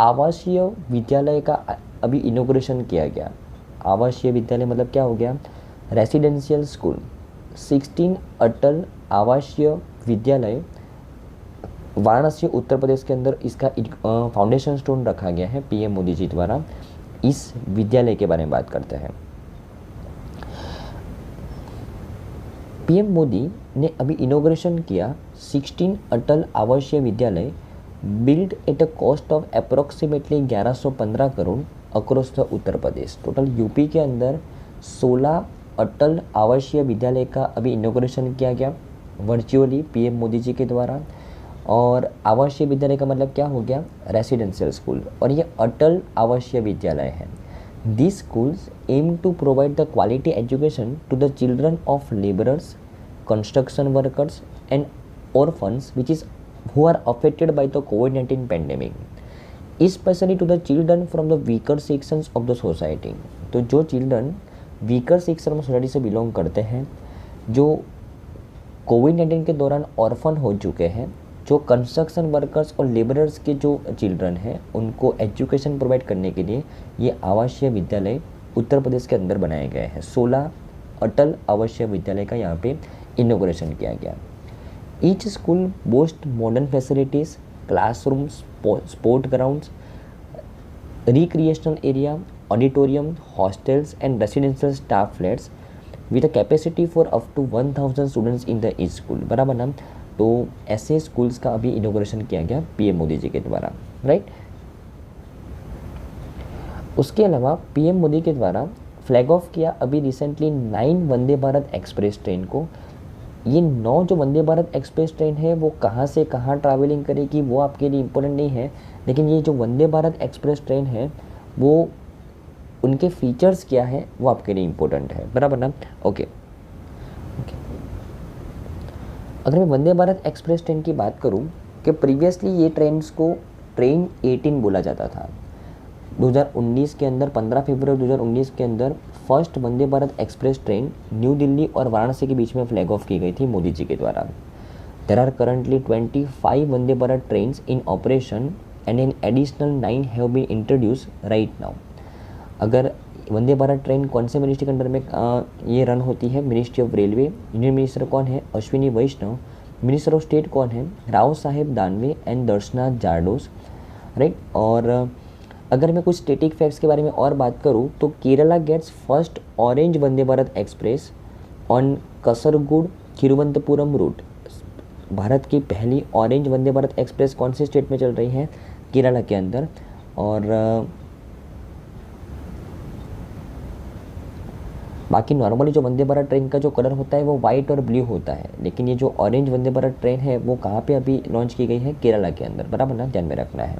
आवासीय विद्यालय का अभी इनोग्रेशन किया गया। आवासीय विद्यालय मतलब क्या हो गया, रेसिडेंशियल स्कूल। 16 अटल आवासीय विद्यालय वाराणसी उत्तर प्रदेश के अंदर इसका फाउंडेशन स्टोन रखा गया है PM मोदी जी द्वारा। इस विद्यालय के बारे में बात करते हैं। PM मोदी ने अभी इनोग्रेशन किया 16 अटल आवासीय विद्यालय build eight a cost of approximately 1115 crore across the Uttar Pradesh. Total UP के अंदर 16 अटल आवासीय विद्यालय का अभी इनोग्रेशन किया गया वर्चुअली PM मोदी जी के द्वारा। और आवासीय विद्यालय का मतलब क्या हो गया, रेसिडेंशियल स्कूल, और ये अटल आवासीय विद्यालय है। These schools aim to provide the quality education to the children of laborers, construction workers and orphans who are affected by the COVID-19 pandemic, especially to the children from the weaker sections of the society। तो जो children weaker section of society से belong करते हैं, जो कोविड-19 के दौरान orphan हो चुके हैं जो कंस्ट्रक्शन वर्कर्स और लेबरर्स के जो चिल्ड्रन हैं उनको एजुकेशन प्रोवाइड करने के लिए ये आवासीय विद्यालय उत्तर प्रदेश के अंदर बनाए गए हैं। 16 अटल आवासीय विद्यालय का यहाँ पे इनॉग्रेशन किया गया। Each school boast modern facilities, classrooms, sport grounds, recreational area, auditorium, hostels and residential staff flats with a capacity for up to 1000 students in the each school। बराबर ना। तो ऐसे स्कूल्स का अभी इनॉग्रेशन किया गया पीएम मोदी जी के द्वारा, राइट। उसके अलावा पीएम मोदी के द्वारा फ्लैग ऑफ किया अभी रिसेंटली 9 वंदे भारत एक्सप्रेस ट्रेन को। ये 9 जो वंदे भारत एक्सप्रेस ट्रेन है वो कहाँ से कहाँ ट्रैवलिंग करेगी वो आपके लिए इम्पोर्टेंट नहीं है, लेकिन ये जो वंदे भारत एक्सप्रेस ट्रेन है वो उनके फीचर्स क्या है वो आपके लिए इम्पोर्टेंट है, बराबर ना। ओके। अगर मैं वंदे भारत एक्सप्रेस ट्रेन की बात करूं कि प्रीवियसली ये ट्रेन्स को ट्रेन 18 बोला जाता था। 2019 के अंदर 15 फरवरी 2019 के अंदर first Vande Bharat express train new Delhi और वाराणसी के बीच में फ्लैग ऑफ की गई थी मोदी जी के द्वारा। There are currently 25 Vande Bharat trains in operation and an additional 9 have been introduced right now. अगर वंदे भारत ट्रेन कौन से मिनिस्ट्री के अंडर में ये रन होती है? Ministry of railway. Union minister कौन है? अश्विनी वैष्णव। मिनिस्टर ऑफ स्टेट कौन है? राव साहेब दानवे एंड दर्शनाथ जारडोस, राइट। और अगर मैं कुछ स्टेटिक फैक्ट्स के बारे में और बात करूँ तो Kerala gets first orange Vande Bharat express on Kasaragod Thiruvananthapuram route. Bharat की पहली ऑरेंज वंदे भारत एक्सप्रेस कौन से स्टेट में चल रही है? केरला के अंदर। और बाकी नॉर्मली जो वंदे भारत ट्रेन का जो कलर होता है वो वाइट और ब्लू होता है, लेकिन ये जो ऑरेंज वंदे भारत ट्रेन है वो कहाँ पे अभी लॉन्च की गई है? केरला के अंदर, बराबर ना, ध्यान में रखना है।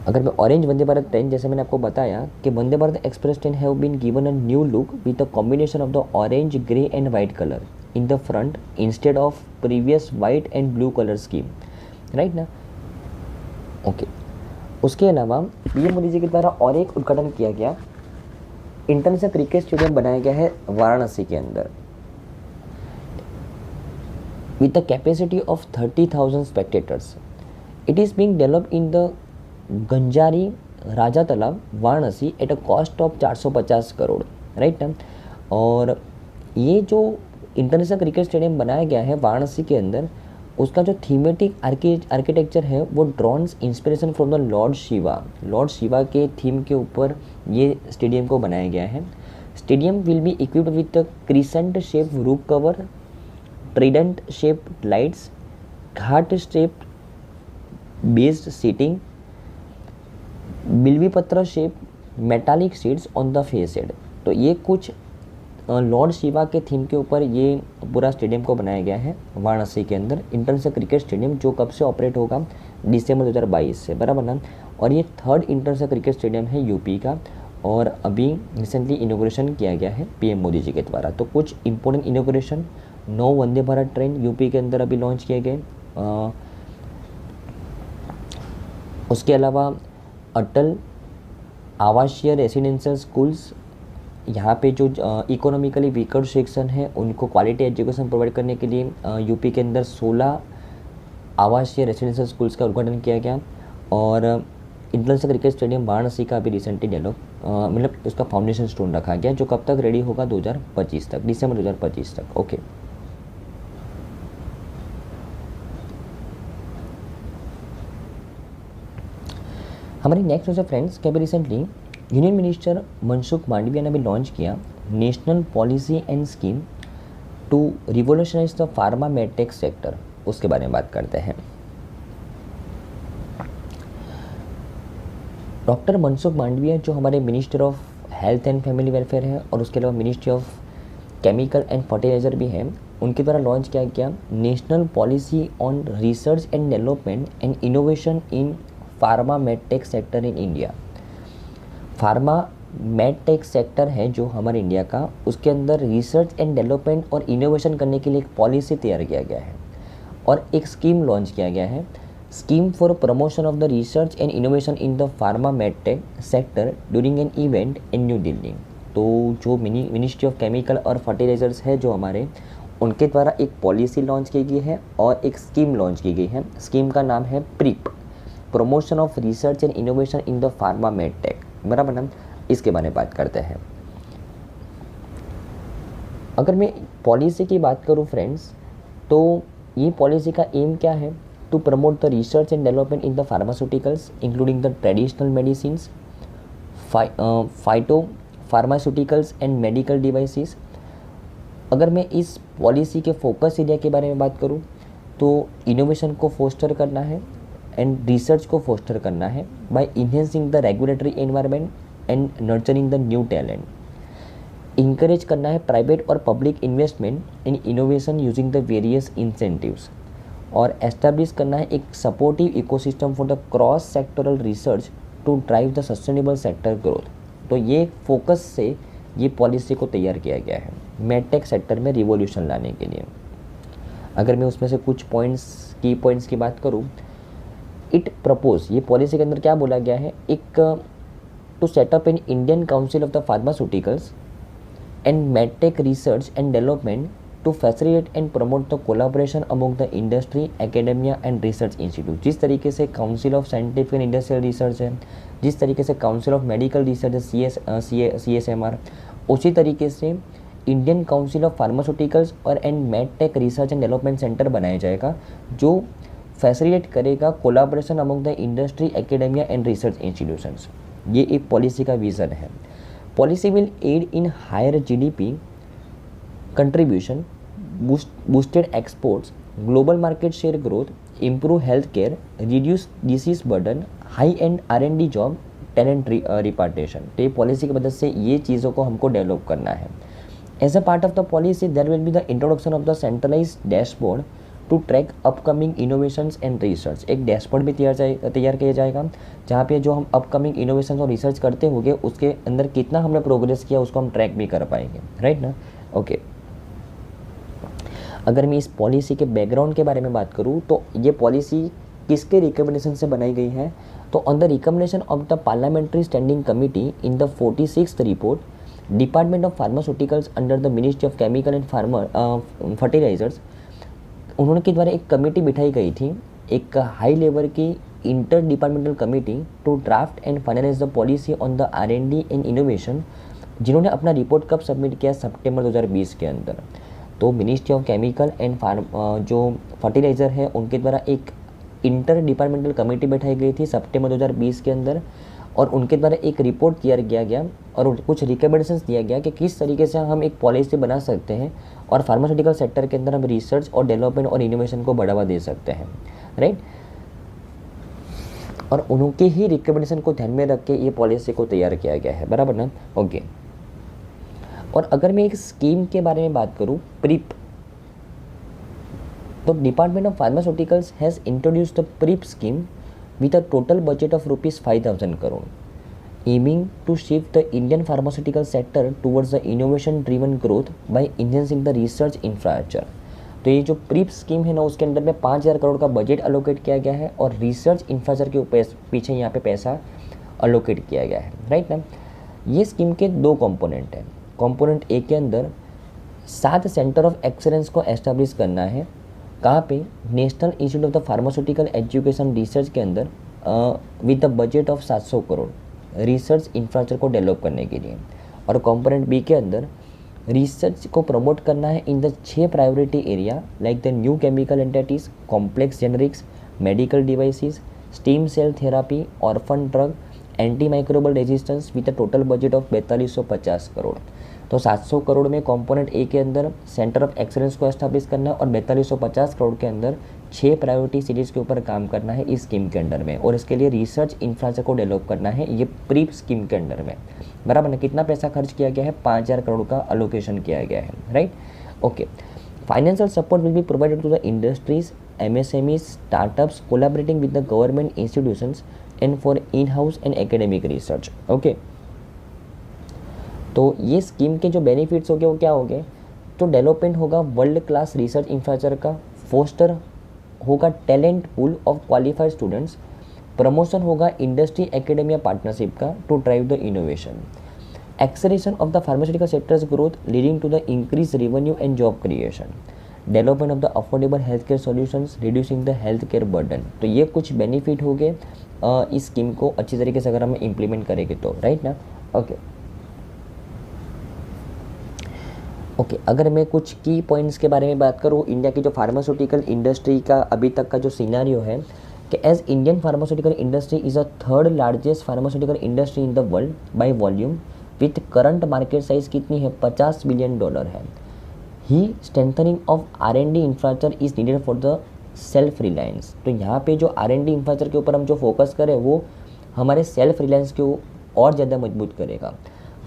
अगर मैं ऑरेंज वंदे भारत ट्रेन, जैसे मैंने आपको बताया कि Vande Bharat express train have been given a new look with a combination of the orange, grey and white colour in the front instead of previous white and blue colour scheme, right ना। Okay. उसके अलावा PM Modi ji के द्वारा और एक उद्घाटन किया गया, इंटरनेशनल क्रिकेट स्टेडियम बनाया गया है वाराणसी के अंदर with the capacity of 30,000 spectators. It is being developed in the Ganjari Raja Talab Varanasi at a cost of 450 crore, right ना। और ये जो इंटरनेशनल क्रिकेट स्टेडियम बनाया गया है वाराणसी के अंदर, उसका जो थीमेटिक आर्किटेक्चर है वो drones inspiration from the Lord Shiva के थीम के ऊपर ये स्टेडियम को बनाया गया है। Stadium will be equipped with the crescent shape roof cover, trident shape lights, ghat shape based seating, bilvipatra shape metallic seats on the facade. तो ये कुछ लॉर्ड शिवा के थीम के ऊपर ये पूरा स्टेडियम को बनाया गया है वाराणसी के अंदर, इंटरनेशनल क्रिकेट स्टेडियम, जो कब से ऑपरेट होगा? दिसंबर 2022 से, बराबर ना। और ये 3rd इंटरनेशनल क्रिकेट स्टेडियम है यूपी का, और अभी रिसेंटली इनॉग्रेशन किया गया है पीएम मोदी जी के द्वारा। तो कुछ important inauguration, 9 Vande Bharat train UP के अंदर अभी लॉन्च किए गए। उसके अलावा अटल आवासीय रेसिडेंशियल स्कूल्स, यहाँ पे जो इकोनॉमिकली वीकर सेक्शन है उनको क्वालिटी एजुकेशन प्रोवाइड करने के लिए यूपी के अंदर 16 आवासीय रेसिडेंशियल स्कूल्स का उद्घाटन किया गया। और इंटरनेशनल क्रिकेट स्टेडियम वाराणसी का भी रिसेंटली डेवलप मतलब उसका फाउंडेशन स्टोन रखा गया, जो कब तक रेडी होगा? 2025 तक, दिसंबर 2025 तक। ओके। हमारी नेक्स्ट न्यूज़ है फ्रेंड्स कि अभी recently union minister Mansukh Mandaviya ने भी लॉन्च किया national policy and scheme to revolutionise the pharma medtech sector. उसके बारे में बात करते हैं। डॉक्टर मनसुख मांडविया जो हमारे minister of health and family welfare है और उसके अलावा ministry of chemical and fertiliser भी है, उनके द्वारा लॉन्च किया गया national policy on research and development and innovation in pharma medtech sector in India. Pharma medtech sector है जो हमारे इंडिया का, उसके अंदर रिसर्च एंड डेवलपमेंट और इनोवेशन करने के लिए एक पॉलिसी तैयार किया गया है और एक स्कीम लॉन्च किया गया है, scheme for promotion of the research and innovation in the pharma medtech sector during an event in new Delhi. तो जो मिनिस्ट्री ऑफ केमिकल और फर्टिलाइजर्स है जो हमारे, उनके द्वारा एक पॉलिसी लॉन्च की गई है और एक स्कीम लॉन्च की गई है। स्कीम का नाम है prep, promotion of research and innovation in the pharma medtech, बराबर ना। इसके बारे में बात करते हैं। अगर मैं पॉलिसी की बात करूं फ्रेंड्स, तो ये पॉलिसी का एम क्या है? To promote the research and development in the pharmaceuticals including the traditional medicines, phyto pharmaceuticals and medical devices. अगर मैं इस पॉलिसी के फोकस एरिया के बारे में बात करूं, तो इनोवेशन को फोस्टर करना है एंड रिसर्च को फोस्टर करना है by enhancing the regulatory environment and nurturing the new talent. Encourage करना है प्राइवेट और public investment in innovation using the various incentives, और एस्टैब्लिश करना है एक supportive ecosystem for the cross sectoral research to drive the sustainable sector growth. तो ये focus से ये पॉलिसी को तैयार किया गया है मेडटेक सेक्टर में रिवॉल्यूशन लाने के लिए। अगर मैं उसमें से कुछ की पॉइंट्स की बात करूँ, इट प्रपोज, ये पॉलिसी के अंदर क्या बोला गया है, एक to set up an Indian council of the pharmaceuticals and medtech research and development to facilitate and promote the collaboration among the industry, academia and research institute. जिस तरीके से council of scientific and industrial research है, जिस तरीके से council of medical research है CSMR, उसी तरीके से इंडियन काउंसिल ऑफ फार्मास्यूटिकल्स और and medtech research and development centre बनाया जाएगा, जो फैसिलिटेट करेगा collaboration among the industry, academia and research institutions. ये एक पॉलिसी का विजन है। Policy will aid in higher GDP contribution, boosted exports, global market share growth, improve healthcare, reduce disease burden, high-end R&D job, talent repartition। तो ये policy की मदद से ये चीज़ों को हमको डेवलप करना है। As a part of the policy there will be the introduction of the centralised dashboard to track upcoming innovations and research. एक डैशबोर्ड भी तैयार किया जाएगा, जहाँ पे जो हम अपकमिंग इनोवेशंस और रिसर्च करते होंगे उसके अंदर कितना हमने प्रोग्रेस किया उसको हम ट्रैक भी कर पाएंगे, राइट ना। ओके, अगर मैं इस पॉलिसी के बैकग्राउंड के बारे में बात करूँ, तो ये पॉलिसी किसके रिकमेंडेशन से बनाई गई है? तो on the recommendation of the parliamentary standing committee in the 46th report, department of pharmaceuticals under the ministry of chemical and fertilisers, उन्होंने के द्वारा एक कमेटी बिठाई गई थी, एक हाई लेवल की inter departmental committee to draft and finalise the policy on the R&D and innovation, जिन्होंने अपना रिपोर्ट कब सबमिट किया? सितंबर 2020 के अंदर। तो मिनिस्ट्री ऑफ केमिकल एंड जो फर्टिलाइज़र है उनके द्वारा एक इंटर डिपार्टमेंटल कमेटी बैठाई गई थी सितंबर 2020 के अंदर, और उनके द्वारा एक रिपोर्ट तैयार किया गया और कुछ रिकमेंडेशंस दिया गया कि किस तरीके से हम एक पॉलिसी बना सकते हैं और फार्मास्यूटिकल सेक्टर के अंदर हम रिसर्च और डेवलपमेंट और इनोवेशन को बढ़ावा दे सकते हैं, राइट। और उनके ही रिकमेंडेशन को ध्यान में रख के ये पॉलिसी को तैयार किया गया है, बराबर ना। ओके, और अगर मैं एक स्कीम के बारे में बात करूं, प्रीप, तो department of pharmaceuticals has introduced the PRIP scheme with a total budget of ₹5,000 crore, aiming to shift the Indian pharmaceutical sector towards the innovation driven growth by enhancing the research infrastructure. तो ये जो prep scheme है ना, उसके अंदर में 5,000 करोड़ का budget allocate किया गया है और रिसर्च इंफ्रास्ट्रक्चर के पीछे यहाँ पे पैसा अलोकेट किया गया है, राइट ना। ये स्कीम के 2 कंपोनेंट हैं। कंपोनेंट ए के अंदर 7 सेंटर ऑफ एक्सीलेंस को एस्टेब्लिश करना है, कहाँ पे? National institute of the pharmaceutical education research के अंदर with the budget of 700 crore research infrastructure को डेवलप करने के लिए। और कंपोनेंट बी के अंदर रिसर्च को प्रमोट करना है in the 6 priority area like the new chemical entities, complex generics, medical devices, stem cell therapy, orphan drug, antimicrobial resistance with a total budget of 4250 crore. तो 700 करोड़ में कंपोनेंट ए के अंदर centre of excellence को establish करना है और 4250 करोड़ के अंदर 6 प्रायोरिटी सीरीज के ऊपर काम करना है इस स्कीम के अंडर में, और इसके लिए रिसर्च इंफ्रास्ट्रक्चर को डेवलप करना है ये प्रीप स्कीम के अंडर में, बराबर ना। कितना पैसा खर्च किया गया है? 5,000 करोड़ का अलोकेशन किया गया है, right. Okay, financial support will be provided to the industries, MSMEs, startups collaborating with the government institutions and for in house and academic research. Okay, तो ये स्कीम के जो बेनिफिट्स हो गए वो क्या हो गए? तो डेवलपमेंट होगा वर्ल्ड क्लास रिसर्च इंफ्रास्ट्रक्चर का, फोस्टर होगा talent pool of qualified students, promotion होगा इंडस्ट्री एकेडेमिया पार्टनरशिप का to drive the innovation, acceleration of the pharmaceutical sector's growth leading to the increased revenue and job creation, development of the affordable healthcare solutions, reducing the healthcare burden। तो ये कुछ benefit हो गए इस scheme को अच्छी तरीके से अगर हम इम्प्लीमेंट करेंगे तो, राइट ना। ओके, अगर मैं कुछ की पॉइंट्स के बारे में बात करूँ, इंडिया की जो फार्मास्यूटिकल इंडस्ट्री का अभी तक का जो सिनेरियो है कि as Indian pharmaceutical industry is a third largest pharmaceutical industry in the world by volume with current market size कितनी है, $50 बिलियन है। ही strengthening of R&D infrastructure is needed for the self reliance. तो यहाँ पे जो R&D इंफ्रास्ट्रक्चर के ऊपर हम जो फोकस करें वो हमारे सेल्फ रिलायंस को और ज़्यादा मजबूत करेगा।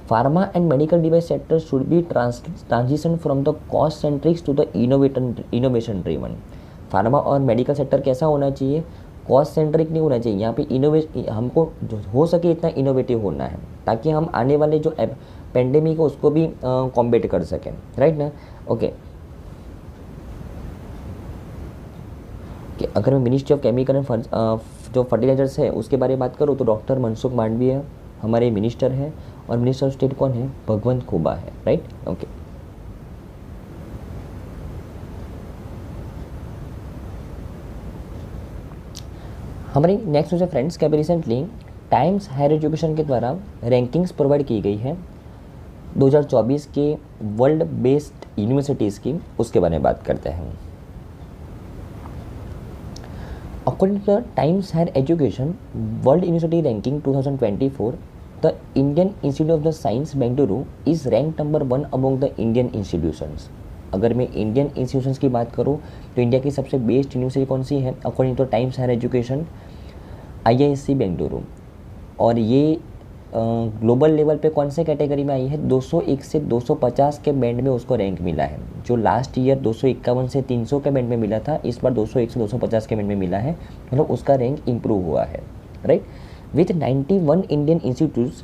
Pharma and medical device sector should be transition from the cost centrics to the innovation driven. Pharma और मेडिकल सेक्टर कैसा होना चाहिए, कॉस्ट सेंट्रिक नहीं होना चाहिए। यहाँ पे हमको जो हो सके इतना इनोवेटिव होना है ताकि हम आने वाले जो पेंडेमिक है उसको भी कॉम्बेट कर सकें, राइट ना। ओके, अगर मैं मिनिस्ट्री ऑफ केमिकल एंड जो फर्टिलाइजर्स है उसके बारे में बात करूँ तो डॉक्टर मनसुख मांडविया हमारे मिनिस्टर हैं और मिनिस्टर ऑफ स्टेट कौन है, भगवंत खुबा है, राइट। ओके, हमारी नेक्स्ट न्यूज़ है फ्रेंड्स कि अभी रिसेंटली टाइम्स हायर एजुकेशन के द्वारा रैंकिंग्स प्रोवाइड की गई है 2024 के वर्ल्ड बेस्ड यूनिवर्सिटीज़ की, उसके बारे में बात करते हैं। According to the Times Higher Education world university ranking 2024, the Indian institute of the science Bengaluru is rank number 1 among the Indian institutions. अगर मैं इंडियन इंस्टीट्यूशंस की बात करूँ तो इंडिया की सबसे बेस्ट यूनिवर्सिटी कौन सी है, according to Times Higher Education IISc Bengaluru. और ये ग्लोबल लेवल पे कौन से कैटेगरी में आई है, 201 से 250 के बैंड में उसको रैंक मिला है। जो लास्ट ईयर 251 से 300 के बैंड में मिला था, इस बार 201 से 250 के बैंड में मिला है, मतलब उसका रैंक इम्प्रूव हुआ है, राइट। विथ 91 इंडियन इंस्टीट्यूट्स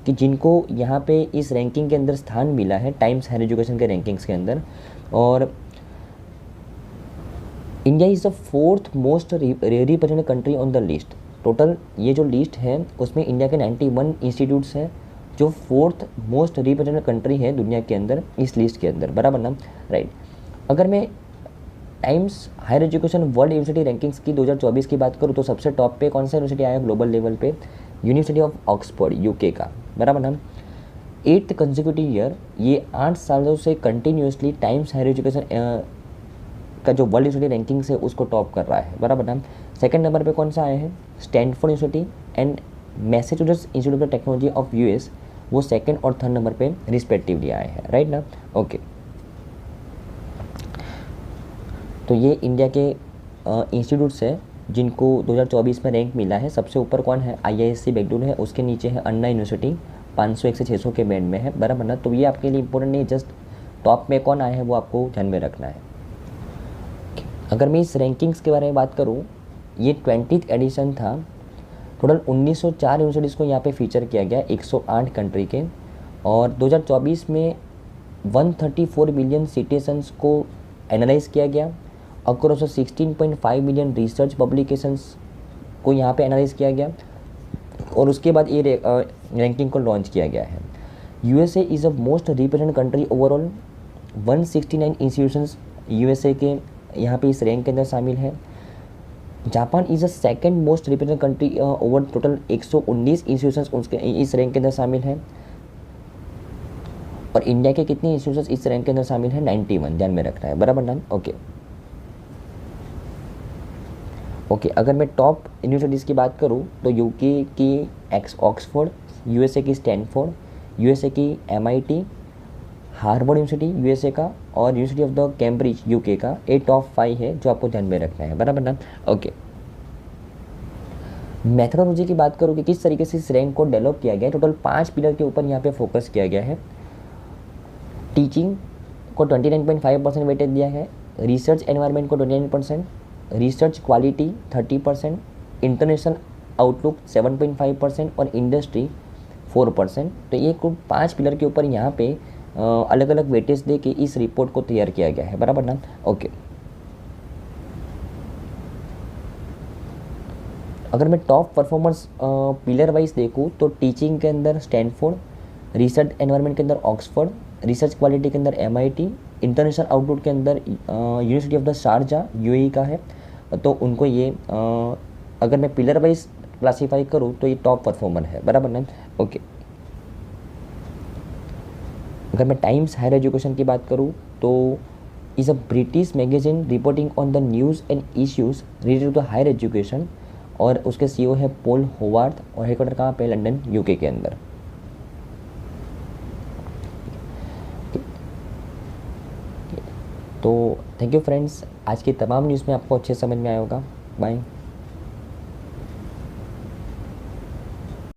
कि जिनको यहाँ पे इस रैंकिंग के अंदर स्थान मिला है टाइम्स हायर एजुकेशन के रैंकिंग्स के अंदर। और India is the 4th most represented country on the list. Total ये जो लिस्ट है उसमें इंडिया के 91 इंस्टीट्यूट्स हैं जो 4th मोस्ट रिप्रेजेंटेड कंट्री है दुनिया के अंदर इस लिस्ट के अंदर, बराबर ना, राइट। अगर मैं Times Higher Education world university rankings की 2024 की बात करूँ तो सबसे टॉप पे कौन सा यूनिवर्सिटी आया ग्लोबल लेवल पे, यूनिवर्सिटी ऑफ ऑक्सफोर्ड UK का, बराबर ना। 8th कंसेक्यूटिव ईयर, ये 8 सालों से कंटिन्यूसली टाइम्स हायर एजुकेशन का जो वर्ल्ड यूनिवर्सिटी रैंकिंग्स है उसको टॉप कर रहा है, बराबर ना। सेकंड नंबर पे कौन सा आया है, Stanford university and Massachusetts institute of technology of US, वो सेकंड और थर्ड नंबर पे रिस्पेक्टिवली आए हैं, राइट ना। ओके, तो ये इंडिया के इंस्टीट्यूट्स है जिनको 2024 में रैंक मिला है। सबसे ऊपर कौन है, IISc बेंगलुरु है, उसके नीचे है अन्ना यूनिवर्सिटी 501 से 600 के बैंड में है, बराबर ना। तो ये आपके लिए इंपॉर्टेंट नहीं, जस्ट टॉप में कौन आया है वो आपको ध्यान में रखना है। अगर मैं इस रैंकिंग्स के बारे में बात करूँ, ये 20th एडिशन था। टोटल 1904 यूनिवर्सिटीज़ को यहाँ पे फीचर किया गया 108 कंट्री के, और 2024 में 134 मिलियन सिटीजन्स को एनालाइज किया गया। अक्रॉस 16.5 मिलियन रिसर्च पब्लिकेशंस को यहाँ पे एनालाइज किया गया, और उसके बाद ये रैंकिंग को लॉन्च किया गया है। USA is a most represented country overall, 169 institutions USA के यहाँ पे इस रैंक के अंदर शामिल है। Japan is a second most represented country over, total 119 institutions उसके इस रैंक के अंदर शामिल है। और इंडिया के कितने इंस्टीट्यूशंस इस रैंक के अंदर शामिल है, 91, ध्यान में रखना है, बराबर ना। ओके, अगर मैं टॉप यूनिवर्सिटीज़ की बात करूँ तो UK की ऑक्सफोर्ड, USA की स्टैनफोर्ड, USA की MIT, हार्वर्ड यूनिवर्सिटी USA का, और university of the Cambridge UK का। ये टॉप 5 है जो आपको ध्यान में रखना है, बराबर ना। ओके, मैथोडोलॉजी की बात करूँ कि किस तरीके से इस रैंक को डेवलप किया गया है, टोटल 5 पिलर के ऊपर यहाँ पे फोकस किया गया है। टीचिंग को 29.5% वेटेज दिया है, रिसर्च एनवायरनमेंट को 29%, रिसर्च क्वालिटी 30%, इंटरनेशनल आउटलुक 7.5% और इंडस्ट्री 4%। तो ये कुल 5 पिलर के ऊपर यहाँ पे अलग अलग वेटेज दे के इस रिपोर्ट को तैयार किया गया है, बराबर ना। ओके, अगर मैं टॉप परफॉर्मेंस पिलर वाइज देखूँ तो टीचिंग के अंदर स्टैनफोर्ड, रिसर्च एनवायरनमेंट के अंदर ऑक्सफोर्ड, रिसर्च क्वालिटी के अंदर MIT, इंटरनेशनल आउटपुट के अंदर university of the Sharjah UAE का है। तो उनको ये अगर मैं पिलर वाइज क्लासीफाई करूँ तो ये टॉप परफॉर्मर है, बराबर ना। ओके, अगर मैं टाइम्स हायर एजुकेशन की बात करूँ तो is a British magazine reporting on the news and issues related to higher education, और उसके CEO है पॉल होवार्थ, और हेडक्वार्टर कहाँ पे, लंदन UK के अंदर। तो थैंक यू फ्रेंड्स, आज की तमाम न्यूज़ में आपको अच्छे समझ में आया होगा। बाय।